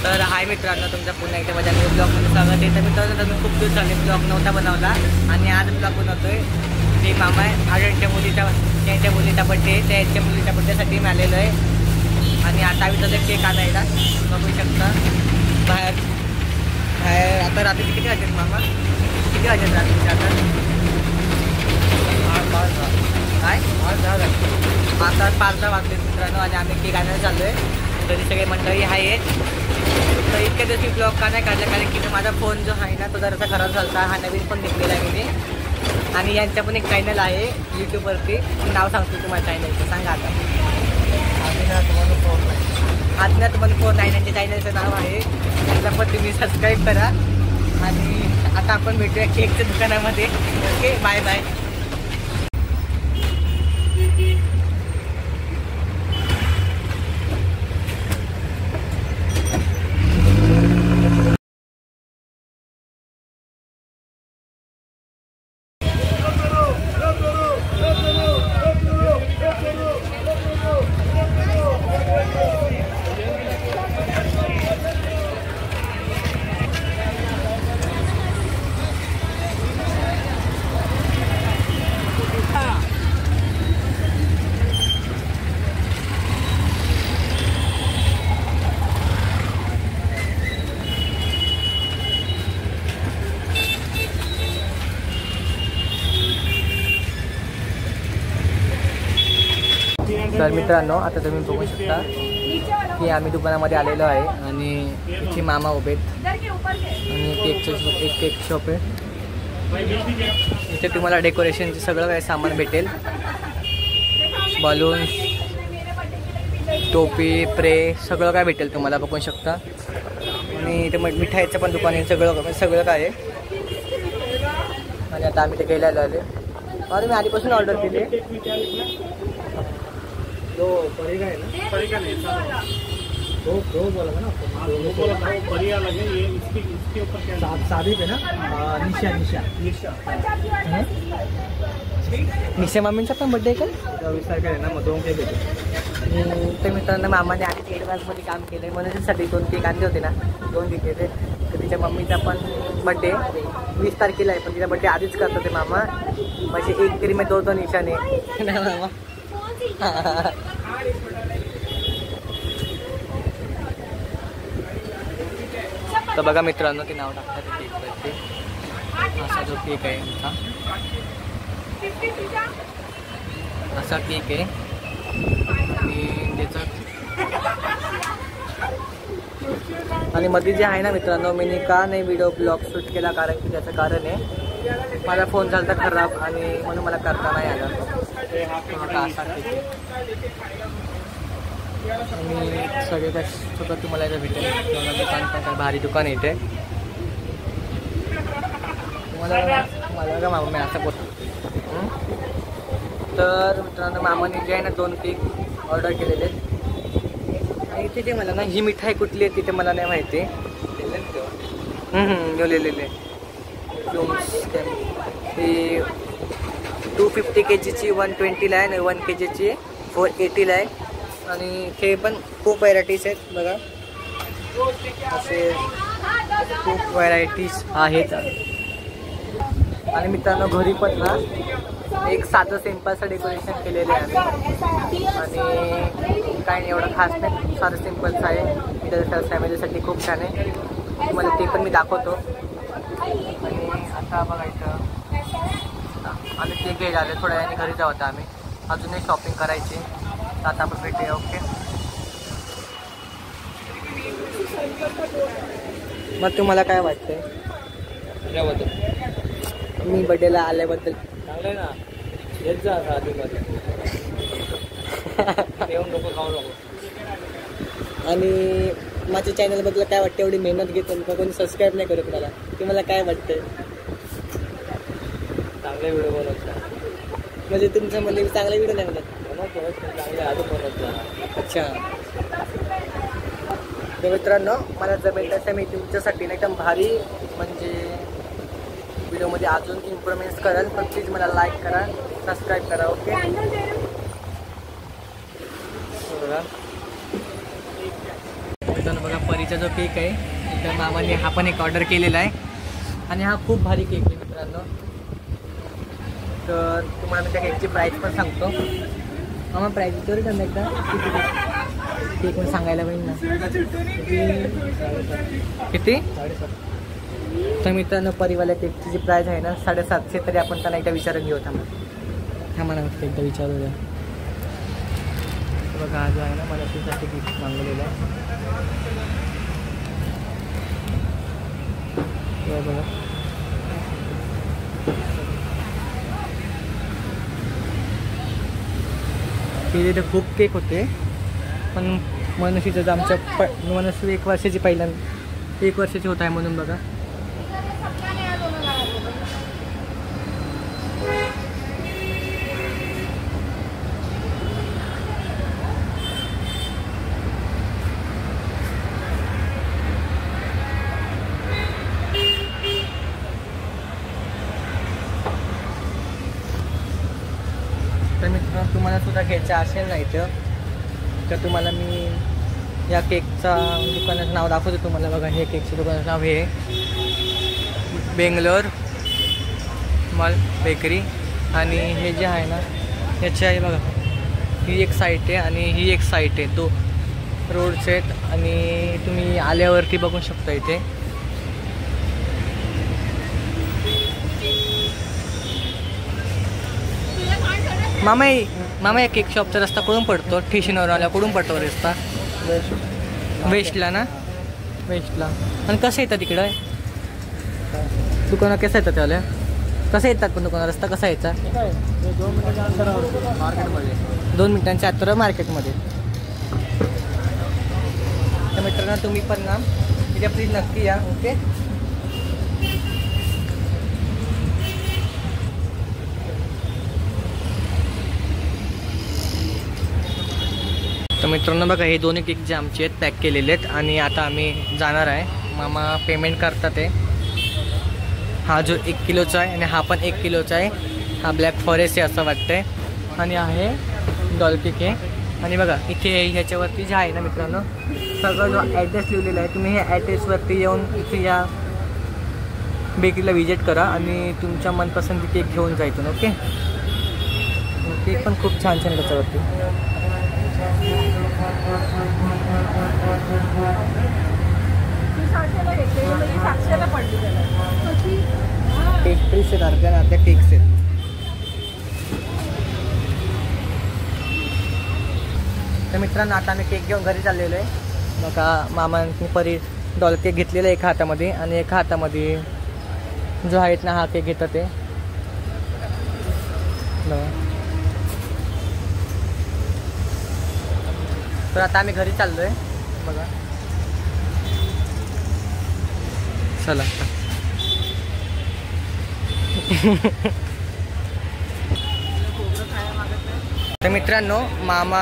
तर हाय मित्रांनो, तुमचा पुन्हा एकदा माझ्या न्यू ब्लॉगमध्ये स्वागत आहे. तर मित्रांनो, मी खूप दिवस झाले ब्लॉग नव्हता बनवला आणि आज ब्लॉग बनवतोय. ते मामा त्यांच्या मुलीचा बड्डे आहे, त्यांच्या मुलीच्या बड्डेसाठी मी आलेलो आहे. आणि आता आम्ही त्याचा केक आणायला बघू शकता. बाहेर आता रात्रीचे किती वाजतात मामा? किती वाजतात रात्रीचे आता? काय 5-10 वाजले मित्रांनो. आणि आम्ही केक आणायला चाललो आहे. तरी सगळे मंडळी आहेत. तर इतक्या दिवशी ब्लॉग का नाही काढला, कारण की माझा फोन जो आहे ना तो जरासा खराब झाला. हा नवीन पण निघलेला आहे मी. आणि यांचा पण एक चॅनल आहे यूट्यूबवरती. नाव सांगतो तुम्हाला चॅनलचं, सांगा आता. आज्ञात 149 यांच्या चॅनलचं नाव आहे. त्याला पण तुम्ही सबस्क्राईब करा. आणि आता आपण भेटूया केकच्या दुकानामध्ये. Okay, bye bye. तर मित्रांनो, आता तुम्ही बघू शकता की आम्ही दुकानामध्ये आलेलो आहे. आणि इथे मामा उभे आहेत. आणि एक केक शॉप आहे. इथे तुम्हाला डेकोरेशनचे सगळं काही सामान भेटेल. बलून्स, टोपी, प्रे सगळं काय भेटेल तुम्हाला, बघू शकता. आणि इथे मिठाईचं पण दुकान आहे. सगळं काय आहे. आणि आता आम्ही ते घ्यायला आलो. अरे मी आधीपासून ऑर्डर केली आहे. दो परी का है ना? परी का नहीं, दो बोला था ना आपको? दो बोला था, परी अलग है. ये इसके ऊपर क्या शादी पे ना? निशा निशा मामींचा पण बड्डे आहे का? 24 तारखेला आहे ना, मग 2 केक भेटेल. ते मित्रांनो, मामाने आधीच ॲडव्हान्समध्ये काम केलं आहे म्हणून त्यासाठी 2 केक आणले होते ना, 2 केक होते. तर तिच्या मम्मीचा पण बड्डे 20 तारखेला आहे, पण तिचा बड्डे आधीच करतो ते मामा. म्हणजे एक तरी मी 2 निशाने ना मामा. तर बघा मित्रांनो, ते नाव टाकतात केकवरती. असा जो केक आहे आमचा, असा केक आहे. आणि त्याचा आणि मध्ये जे आहे ना मित्रांनो, मी का नाही व्हिडिओ ब्लॉग शूट केला, कारण की त्याचं कारण आहे माझा फोन झाला खराब आणि म्हणून मला करता नाही आलं. असा केक आहे. आणि सगळे काय सगळं तुम्हाला इथं भेटेल. दुकान पण काय भारी दुकान येते. तुम्हाला का मामा मी असं बोलतो. तर मित्रांनो, मामाने जे आहे ना 2 केक ऑर्डर केलेले आहेत. आणि इथे जे मला ना ही मिठाई कुठली आहे तिथे मला नाही माहिती. लिहिलेले ही 250 kgची 120ला आहे आणि 1 kgची 480ला आहे. आणि हे पण खूप व्हरायटीज आहेत बघा. असे खूप व्हरायटीज आहेत. आणि मित्रांनो, घरी पण ना एक साधं सिंपलचं डेकोरेशन केलेलं आहे आम्ही. आणि काही नाही एवढं खास नाही, साधं सिंपलचं आहे. त्याच्या फॅमिलीसाठी खूप छान आहे. तुम्हाला ते पण मी दाखवतो. आणि आता बघायचं आणि ते घ्यायला आले. थोड्या वेळाने घरी जाऊ आता आम्ही. अजूनही शॉपिंग करायची. आता आपण भेटूया. ओके, मग तुम्हाला काय वाटतंय त्याबद्दल? मी बड्डेला आल्याबद्दल चांगलं आहे ना. येत जा आधीमध्ये येऊन नको, खाऊ नको. आणि माझ्या चॅनलबद्दल काय वाटतं? एवढी मेहनत घेतो मग कोणी सबस्क्राईब नाही करत मला. तुम्हाला काय वाटतंय? चांगले व्हिडिओ बनवत जा. म्हणजे तुमचं म्हणजे चांगला व्हिडिओ नाही म्हणत? चांगले अजून बनवत जा. अच्छा. तर मित्रांनो, मला जमेल तसं मी तुमच्यासाठी एकदम भारी म्हणजे व्हिडिओमध्ये अजून इम्प्रूव्हमेंट्स कराल. पण प्लीज मला लाईक करा, सबस्क्राईब करा. ओके, बघा परी केजीचा जो केक आहे तर मामाने हा पण एक ऑर्डर केलेला आहे आणि हा खूप भारी केक आहे मित्रांनो. तर तुम्हाला मी त्या केकची प्राईस पण सांगतो. मामा प्राईस विचारू का एकदा केक पण सांगायला पाहिजे ना किती. तर मित्रांनो परिवाल्या केकची जी प्राईस आहे ना 750 तरी आपण त्यांना एकदा विचारून घेऊ. थांबा ना एकदा विचारूया. बघा हा जो आहे ना मला त्यासाठी गिफ्ट मागवलेलं आहे. बघा तिथे खूप केक होते पण मनस्वीचं आमच्या मनस्वी 1 वर्षाची पहिल्यांदा 1 वर्षाची होत आहे म्हणून बघा. तर मित्रांनो तुम्हाला सुद्धा घ्यायचं असेल नाही तर तुम्हाला मी या केकचा दुकानाचं नाव दाखवतो तुम्हाला. बघा हे केकचं दुकानाचं नाव हे बेंगलोर मॉल बेकरी आणि हे जे आहे ना ह्याचे आहे बघा ही एक साईट आहे आणि ही एक साईट आहे. 2 रोड्स आहेत आणि तुम्ही आल्यावरती बघू शकता इथे. मामा या केक शॉपचा रस्ता कुठून पडतो. स्टेशनवर आल्या कुठून पडतो रस्ता. वेस्टला ना वेस्टला. आणि कसं येतात तिकडं दुकानं कसं येतात त्याला कसं येतात पण दुकानं रस्ता कसा यायचा 2 मिनिटाच्या अंतरावर मार्केटमध्ये 2 मिनिटांच्या अंतर मार्केटमध्ये. तर मित्रांनो तुम्ही पण ना तिथे प्लीज नक्की या. ओके तर मित्रांनो बघा हे दोन्ही केक जे आमचे आहेत पॅक केलेले आहेत आणि आता आम्ही जाणार आहे. मामा पेमेंट करतात आहे. हा जो 1 किलोचा आहे आणि हा पण 1 किलोचा आहे. हा ब्लॅक फॉरेस्ट आहे असं वाटतंय आणि आहे डॉल केक आहे. आणि बघा इथे ह्याच्यावरती जे आहे ना मित्रांनो सगळं जो ॲड्रेस लिहिलेला आहे तुम्ही हे ॲड्रेसवरती येऊन इथे या बेकरीला विजिट करा आणि तुमच्या मनपसंती केक घेऊन जा इथून. ओके केक पण खूप छान छान त्याच्यावरती. पेस्ट्रीज आहेत अर्ध्या केक्स आहेत. तर मित्रांनो आता आम्ही केक घेऊन घरी चाललेलो आहे. बघा मामांनी परी डॉल केक घेतलेला आहे 1 हातामध्ये आणि 1 हातामध्ये जो आहेत ना हा केक घेतात ते बघा. तर आता आम्ही घरी चाललो आहे बघा. चला तर मित्रांनो मामा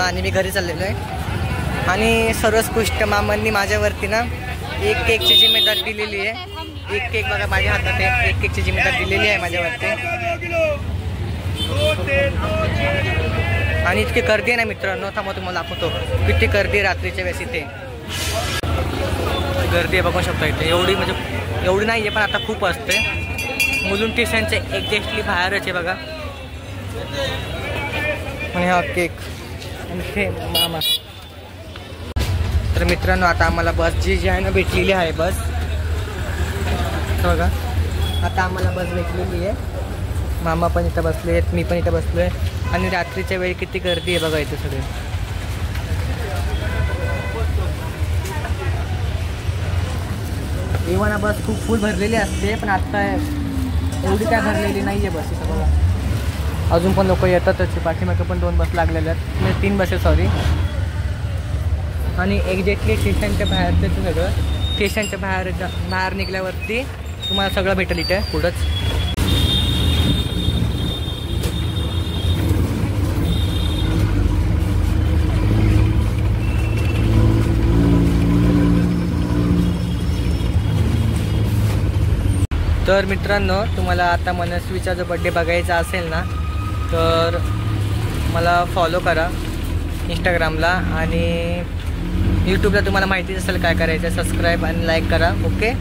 आणि मी घरी चाललेलो आहे आणि सर्वोत्कृष्ट मामांनी माझ्यावरती ना 1 केकची जिम्मेदारी दिलेली आहे. 1 केक बघा माझ्या हातात आहे. 1 केकची जिम्मेदारी दिलेली आहे माझ्यावरती आणि इतकी गर्दी आहे ना मित्रांनो. थांबा तुम्हाला दाखवतो किती गर्दी आहे रात्रीच्या वेळेस. इथे गर्दी आहे बघू शकता इथे. एवढी म्हणजे एवढी नाही आहे पण आता खूप असते. मुलुंड स्टेशनचे एक्झॅक्टली बाहेरच आहे बघा. आणि हा केक आणि हे मामा. तर मित्रांनो आता आम्हाला बस जी आहे ना भेटलेली आहे बस बघा. आता आम्हाला बस भेटलेली आहे. मामा पण इथं बसले आहेत मी पण इथं बसलो आहे आणि रात्रीच्या वेळी किती गर्दी आहे बघा इथे सगळे. एव्हा बस खूप फुल भरलेली असते पण आता एवढी काय भरलेली नाही आहे बस इथं बघा. अजून पण लोक येतातच. पाठीमागे पण 2 बस लागलेल्या आहेत म्हणजे 3 बसेस सॉरी. आणि एक्झॅक्टली स्टेशनच्या बाहेर ते सगळं स्टेशनच्या बाहेर निघाल्यावरती तुम्हाला सगळं भेटेल इथे पुढंच. तर मित्रांनो तुम्हाला आता मनस्वीचा जो बड्डे बघायचा असेल ना तर मला फॉलो करा इंस्टाग्रामला आणि यूट्यूबला तुम्हाला माहितीच असेल काय करायचं. सबस्क्राईब आणि लाईक करा. ओके.